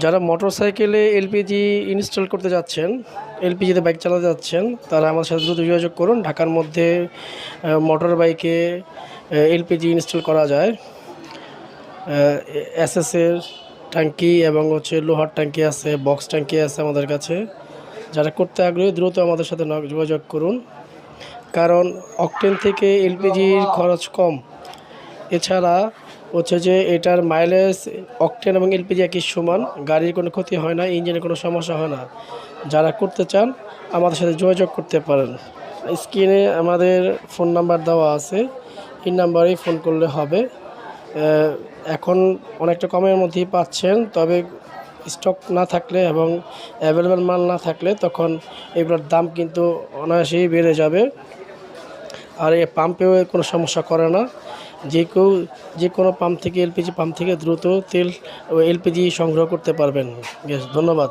যারা মোটরসাইকেলে LPG install করতে যাচ্ছেন, এলপিজিতে বাইক চালাতে যাচ্ছেন, তারা আমার সাথে দ্রুত যোগাযোগ করুন। ঢাকার মধ্যে মোটর বাইকে এলপিজি ইনস্টল করা যায়। এসএসের ট্যাঙ্কি এবং লোহার ট্যাঙ্কি আছে, বক্স ট্যাঙ্কি আছে আমাদের কাছে। যারা করতে আগ্রহী দ্রুত আমাদের সাথে যোগাযোগ করুন, কারণ অকটেন থেকে এলপিজির খরচ কম। এছাড়া যে এটার মাইলেজ অকটেন এবং এলপিজি একই সমান, গাড়ির কোনো ক্ষতি হয় না, ইঞ্জিনের কোনো সমস্যা হয় না। যারা করতে চান আমাদের সাথে যোগাযোগ করতে পারেন। স্ক্রিনে আমাদের ফোন নাম্বার দেওয়া আছে, এই নাম্বারেই ফোন করলে হবে। এখন অনেকটা কমের মধ্যেই পাচ্ছেন, তবে স্টক না থাকলে এবং অ্যাভেলেবেল মাল না থাকলে তখন এগুলোর দাম কিন্তু অনায়াসেই বেড়ে যাবে। আর এই পাম্পেও কোনো সমস্যা করে না। যে কোনো পাম্প থেকে, এলপিজি পাম্প থেকে দ্রুত তেল ও এলপিজি সংগ্রহ করতে পারবেন। ধন্যবাদ।